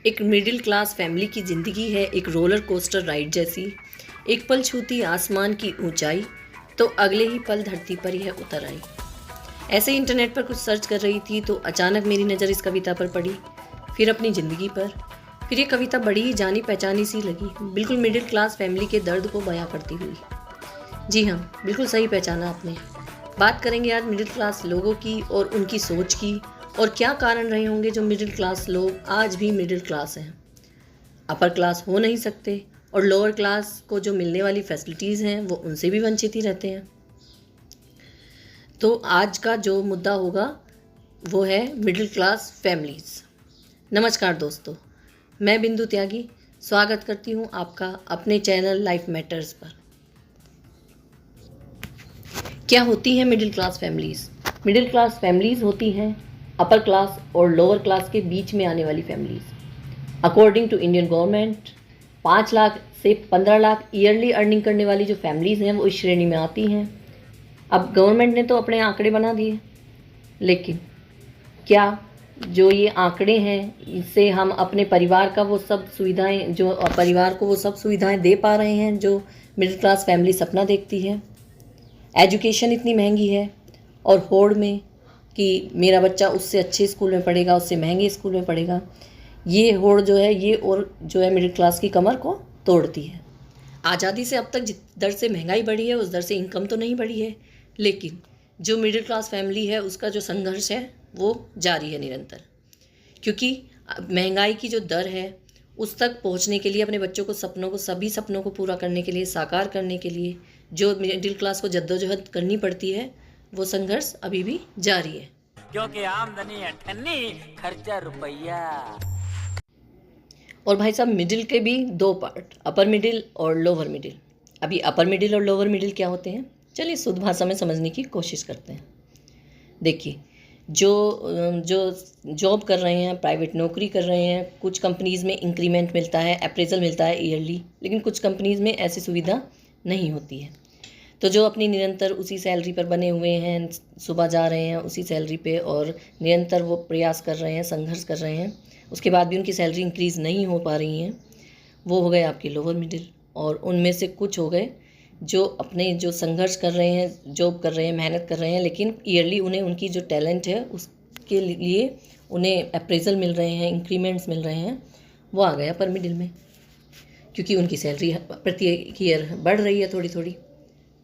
एक middle class family की ज़िंदगी है एक रोलर कोस्टर राइड जैसी। एक पल छूती आसमान की ऊंचाई तो अगले ही पल धरती पर यह उतर आई। ऐसे ही इंटरनेट पर कुछ सर्च कर रही थी तो अचानक मेरी नज़र इस कविता पर पड़ी, फिर अपनी ज़िंदगी पर। फिर ये कविता बड़ी ही जानी पहचानी सी लगी, बिल्कुल मिडिल क्लास फैमिली के दर्द को बयां करती हुई। जी हाँ, बिल्कुल सही पहचाना आपने। बात करेंगे आज मिडिल क्लास लोगों की और उनकी सोच की, और क्या कारण रहे होंगे जो मिडिल क्लास लोग आज भी मिडिल क्लास हैं, अपर क्लास हो नहीं सकते, और लोअर क्लास को जो मिलने वाली फैसिलिटीज़ हैं वो उनसे भी वंचित ही रहते हैं। तो आज का जो मुद्दा होगा वो है मिडिल क्लास फैमिलीज़। नमस्कार दोस्तों, मैं बिंदु त्यागी स्वागत करती हूँ आपका अपने चैनल लाइफ मैटर्स पर। क्या होती हैं middle class families? Middle class families होती हैं अपर क्लास और लोअर क्लास के बीच में आने वाली families. According to Indian government 5 lakh से 15 लाख ईयरली अर्निंग करने वाली जो फैमिलीज़ हैं वो इस श्रेणी में आती हैं। अब गवर्नमेंट ने तो अपने आंकड़े बना दिए, लेकिन क्या जो ये आंकड़े हैं इससे हम अपने परिवार का वो सब सुविधाएं जो परिवार को वो सब सुविधाएं दे पा रहे हैं जो मिडिल क्लास फैमिली सपना देखती है? एजुकेशन इतनी महंगी है और होड़ में कि मेरा बच्चा उससे अच्छे स्कूल में पढ़ेगा, उससे महंगे स्कूल में पढ़ेगा, ये होड़ जो है ये और जो है मिडिल क्लास की कमर को तोड़ती है। आज़ादी से अब तक जिस दर से महंगाई बढ़ी है उस दर से इनकम तो नहीं बढ़ी है, लेकिन जो मिडिल क्लास फैमिली है उसका जो संघर्ष है वो जारी है निरंतर। क्योंकि महंगाई की जो दर है उस तक पहुंचने के लिए, अपने बच्चों को सभी सपनों को पूरा करने के लिए, साकार करने के लिए जो मिडिल क्लास को जद्दोजहद करनी पड़ती है, वो संघर्ष अभी भी जारी है। क्योंकि आमदनी अठन्नी, खर्चा रुपया। और भाई साहब, मिडिल के भी दो पार्ट, अपर मिडिल और लोअर मिडिल। अभी अपर मिडिल और लोअर मिडिल क्या होते हैं, चलिए शुद्ध भाषा में समझने की कोशिश करते हैं। देखिए, जो जॉब कर रहे हैं, प्राइवेट नौकरी कर रहे हैं, कुछ कंपनीज़ में इंक्रीमेंट मिलता है, अप्रेजल मिलता है ईयरली, लेकिन कुछ कंपनीज़ में ऐसी सुविधा नहीं होती है। तो जो अपनी निरंतर उसी सैलरी पर बने हुए हैं, सुबह जा रहे हैं उसी सैलरी पे और निरंतर वो प्रयास कर रहे हैं, संघर्ष कर रहे हैं, उसके बाद भी उनकी सैलरी इंक्रीज़ नहीं हो पा रही हैं, वो हो गए आपके लोअर मिडिल। और उनमें से कुछ हो गए जो अपने जो संघर्ष कर रहे हैं, जॉब कर रहे हैं, मेहनत कर रहे हैं, लेकिन ईयरली उन्हें उनकी जो टैलेंट है उसके लिए उन्हें अप्रेजल मिल रहे हैं, इंक्रीमेंट्स मिल रहे हैं, वो आ गए अपर मिडिल में, क्योंकि उनकी सैलरी प्रत्येक ईयर बढ़ रही है थोड़ी थोड़ी।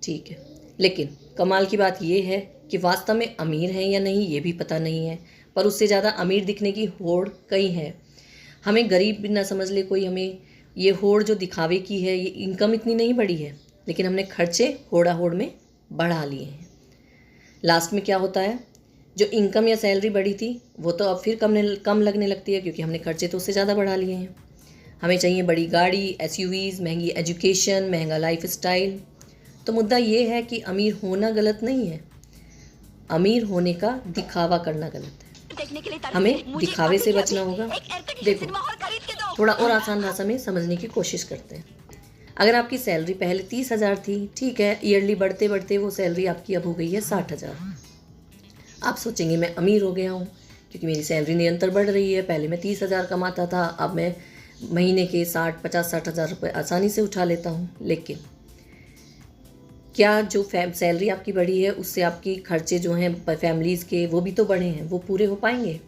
ठीक है, लेकिन कमाल की बात ये है कि वास्तव में अमीर हैं या नहीं ये भी पता नहीं है, पर उससे ज़्यादा अमीर दिखने की होड़ कई है। हमें गरीब भी ना समझ ले कोई, हमें ये होड़ जो दिखावे की है, ये इनकम इतनी नहीं बढ़ी है, लेकिन हमने खर्चे होड़ा होड़ में बढ़ा लिए हैं। लास्ट में क्या होता है, जो इनकम या सैलरी बढ़ी थी वो तो अब फिर कम लगने लगती है, क्योंकि हमने खर्चे तो उससे ज़्यादा बढ़ा लिए हैं। हमें चाहिए बड़ी गाड़ी, SUVs, महंगी एजुकेशन, महंगा लाइफ स्टाइल। तो मुद्दा ये है कि अमीर होना गलत नहीं है, अमीर होने का दिखावा करना गलत है। हमें दिखावे से बचना होगा। देखो, थोड़ा और आसान भाषा में समझने की कोशिश करते हैं। अगर आपकी सैलरी पहले 30,000 थी, ठीक है, ईयरली बढ़ते बढ़ते वो सैलरी आपकी अब हो गई है 60,000। आप सोचेंगे मैं अमीर हो गया हूँ क्योंकि मेरी सैलरी निरंतर बढ़ रही है। पहले मैं 30,000 कमाता था, अब मैं महीने के 50-60 हज़ार रुपये आसानी से उठा लेता हूँ। लेकिन क्या जो सैलरी आपकी बढ़ी है उससे आपकी खर्चे जो हैं फैमिलीज़ के वो भी तो बढ़े हैं, वो पूरे हो पाएंगे?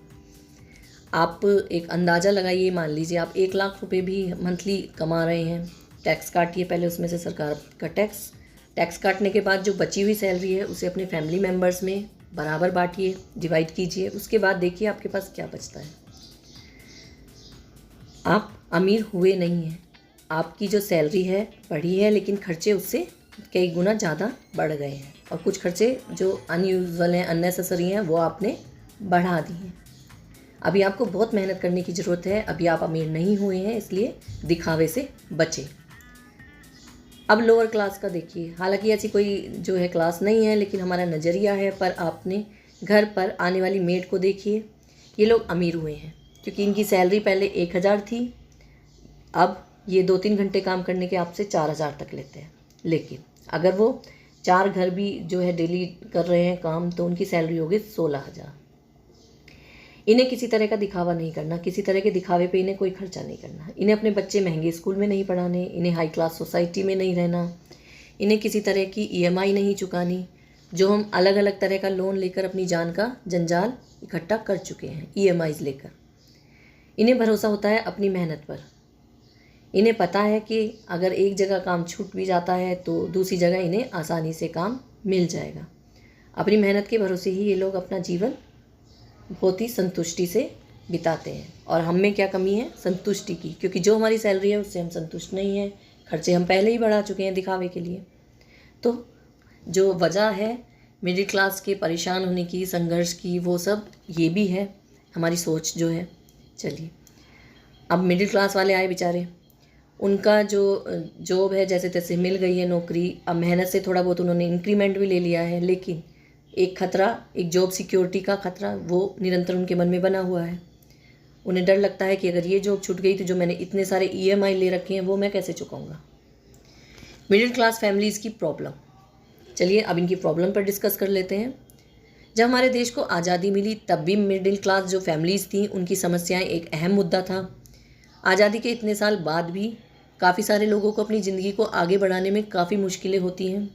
आप एक अंदाज़ा लगाइए, मान लीजिए आप 1 लाख रुपए भी मंथली कमा रहे हैं, टैक्स काटिए पहले उसमें से सरकार का टैक्स काटने के बाद जो बची हुई सैलरी है उसे अपने फैमिली मेम्बर्स में बराबर बांटिए, डिवाइड कीजिए, उसके बाद देखिए आपके पास क्या बचता है। आप अमीर हुए नहीं हैं, आपकी जो सैलरी है बढ़ी है, लेकिन खर्चे उससे कई गुना ज़्यादा बढ़ गए हैं, और कुछ खर्चे जो अनयूजुअल हैं, अननेसेसरी हैं, वो आपने बढ़ा दिए हैं। अभी आपको बहुत मेहनत करने की ज़रूरत है, अभी आप अमीर नहीं हुए हैं, इसलिए दिखावे से बचें। अब लोअर क्लास का देखिए, हालांकि ऐसी कोई जो है क्लास नहीं है, लेकिन हमारा नज़रिया है, पर आपने घर पर आने वाली मेड को देखिए, ये लोग अमीर हुए हैं क्योंकि इनकी सैलरी पहले 1,000 थी, अब ये 2-3 घंटे काम करने के आपसे 4,000 तक लेते हैं। लेकिन अगर वो 4 घर भी जो है डेली कर रहे हैं काम, तो उनकी सैलरी होगी 16,000। इन्हें किसी तरह का दिखावा नहीं करना, किसी तरह के दिखावे पे इन्हें कोई खर्चा नहीं करना, इन्हें अपने बच्चे महंगे स्कूल में नहीं पढ़ाने, इन्हें हाई क्लास सोसाइटी में नहीं रहना, इन्हें किसी तरह की EMI नहीं चुकानी, जो हम अलग अलग तरह का लोन लेकर अपनी जान का जंजाल इकट्ठा कर चुके हैं EMIs लेकर। इन्हें भरोसा होता है अपनी मेहनत पर। इन्हें पता है कि अगर एक जगह काम छूट भी जाता है तो दूसरी जगह इन्हें आसानी से काम मिल जाएगा। अपनी मेहनत के भरोसे ही ये लोग अपना जीवन बहुत ही संतुष्टि से बिताते हैं। और हम में क्या कमी है? संतुष्टि की, क्योंकि जो हमारी सैलरी है उससे हम संतुष्ट नहीं हैं। खर्चे हम पहले ही बढ़ा चुके हैं दिखावे के लिए। तो जो वजह है मिडिल क्लास के परेशान होने की, संघर्ष की, वो सब ये भी है हमारी सोच जो है। चलिए, अब मिडिल क्लास वाले आए बेचारे, उनका जो जॉब है जैसे तैसे मिल गई है नौकरी, अब मेहनत से थोड़ा बहुत उन्होंने इंक्रीमेंट भी ले लिया है, लेकिन एक खतरा, एक जॉब सिक्योरिटी का खतरा वो निरंतर उनके मन में बना हुआ है। उन्हें डर लगता है कि अगर ये जॉब छूट गई तो जो मैंने इतने सारे EMI ले रखे हैं वो मैं कैसे चुकाऊंगा। मिडिल क्लास फैमिलीज़ की प्रॉब्लम। चलिए अब इनकी प्रॉब्लम पर डिस्कस कर लेते हैं। जब हमारे देश को आज़ादी मिली तब भी मिडिल क्लास जो फैमिलीज़ थी उनकी समस्याएं एक अहम मुद्दा था। आज़ादी के इतने साल बाद भी काफ़ी सारे लोगों को अपनी ज़िंदगी को आगे बढ़ाने में काफ़ी मुश्किलें होती हैं,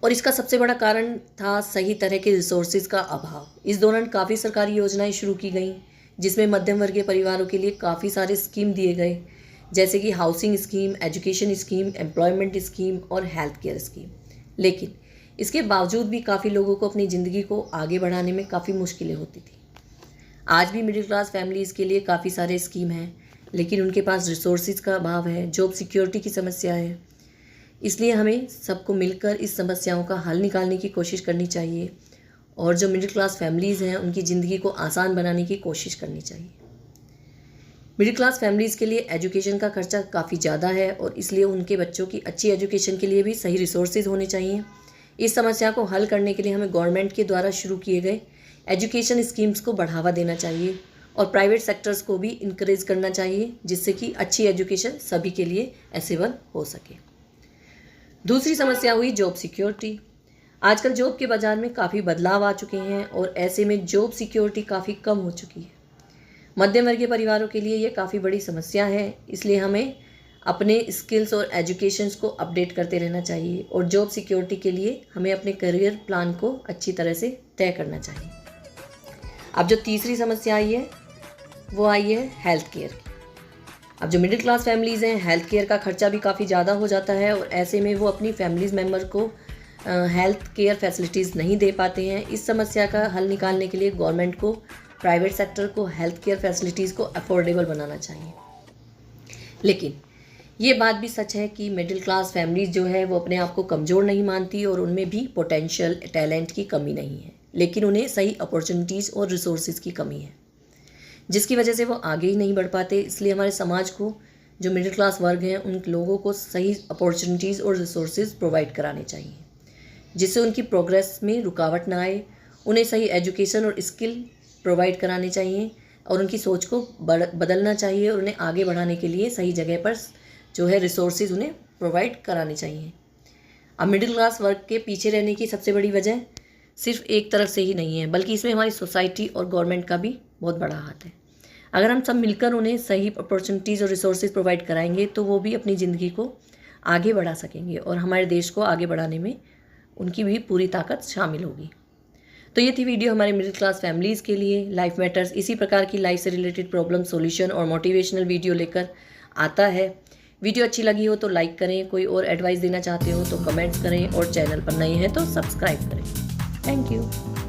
और इसका सबसे बड़ा कारण था सही तरह के रिसोर्सेज का अभाव। इस दौरान काफ़ी सरकारी योजनाएं शुरू की गईं, जिसमें मध्यम वर्गीय परिवारों के लिए काफ़ी सारे स्कीम दिए गए, जैसे कि housing scheme, education scheme, employment scheme और हेल्थ केयर स्कीम। लेकिन इसके बावजूद भी काफ़ी लोगों को अपनी ज़िंदगी को आगे बढ़ाने में काफ़ी मुश्किलें होती थी। आज भी मिडिल क्लास फैमिलीज़ के लिए काफ़ी सारे स्कीम हैं, लेकिन उनके पास रिसोर्सेज का अभाव है, जॉब सिक्योरिटी की समस्या है। इसलिए हमें सबको मिलकर इस समस्याओं का हल निकालने की कोशिश करनी चाहिए, और जो मिडिल क्लास फैमिलीज़ हैं उनकी ज़िंदगी को आसान बनाने की कोशिश करनी चाहिए। मिडिल क्लास फैमिलीज़ के लिए एजुकेशन का खर्चा काफ़ी ज़्यादा है, और इसलिए उनके बच्चों की अच्छी एजुकेशन के लिए भी सही रिसोर्सेज होने चाहिए। इस समस्या को हल करने के लिए हमें गवर्नमेंट के द्वारा शुरू किए गए एजुकेशन स्कीम्स को बढ़ावा देना चाहिए, और प्राइवेट सेक्टर्स को भी इंकरेज करना चाहिए, जिससे कि अच्छी एजुकेशन सभी के लिए एसेबल हो सके। दूसरी समस्या हुई जॉब सिक्योरिटी। आजकल जॉब के बाज़ार में काफ़ी बदलाव आ चुके हैं, और ऐसे में जॉब सिक्योरिटी काफ़ी कम हो चुकी है। मध्यम वर्गीय परिवारों के लिए ये काफ़ी बड़ी समस्या है, इसलिए हमें अपने स्किल्स और एजुकेशंस को अपडेट करते रहना चाहिए, और जॉब सिक्योरिटी के लिए हमें अपने करियर प्लान को अच्छी तरह से तय करना चाहिए। अब जो तीसरी समस्या आई है वो आई है हेल्थ केयर की। अब जो मिडिल क्लास फैमिलीज़ हैं, हेल्थ केयर का खर्चा भी काफ़ी ज़्यादा हो जाता है, और ऐसे में वो अपनी फैमिलीज़ मेम्बर को हेल्थ केयर फैसिलिटीज़ नहीं दे पाते हैं। इस समस्या का हल निकालने के लिए गवर्नमेंट को प्राइवेट सेक्टर को हेल्थ केयर फैसिलिटीज़ को अफोर्डेबल बनाना चाहिए। लेकिन ये बात भी सच है कि मिडिल क्लास फैमिलीज़ जो है वो अपने आप को कमज़ोर नहीं मानती, और उनमें भी पोटेंशियल, टैलेंट की कमी नहीं है, लेकिन उन्हें सही अपॉर्चुनिटीज़ और रिसोर्सेज की कमी है, जिसकी वजह से वो आगे ही नहीं बढ़ पाते। इसलिए हमारे समाज को, जो मिडिल क्लास वर्ग हैं, उन लोगों को सही अपॉर्चुनिटीज़ और रिसोर्सेज प्रोवाइड कराने चाहिए, जिससे उनकी प्रोग्रेस में रुकावट ना आए। उन्हें सही एजुकेशन और स्किल प्रोवाइड कराने चाहिए, और उनकी सोच को बदलना चाहिए, और उन्हें आगे बढ़ाने के लिए सही जगह पर जो है रिसोर्सेज उन्हें प्रोवाइड कराने चाहिए। अब मिडिल क्लास वर्ग के पीछे रहने की सबसे बड़ी वजह सिर्फ एक तरफ से ही नहीं है, बल्कि इसमें हमारी सोसाइटी और गवर्नमेंट का भी बहुत बड़ा हाथ है। अगर हम सब मिलकर उन्हें सही अपॉर्चुनिटीज़ और रिसोर्सेज प्रोवाइड कराएंगे तो वो भी अपनी ज़िंदगी को आगे बढ़ा सकेंगे, और हमारे देश को आगे बढ़ाने में उनकी भी पूरी ताकत शामिल होगी। तो ये थी वीडियो हमारे मिडिल क्लास फैमिलीज़ के लिए। लाइफ मैटर्स इसी प्रकार की लाइफ से रिलेटेड प्रॉब्लम, सॉल्यूशन और मोटिवेशनल वीडियो लेकर आता है। वीडियो अच्छी लगी हो तो लाइक करें, कोई और एडवाइस देना चाहते हो तो कमेंट्स करें, और चैनल पर नए हैं तो सब्सक्राइब करें। Thank you.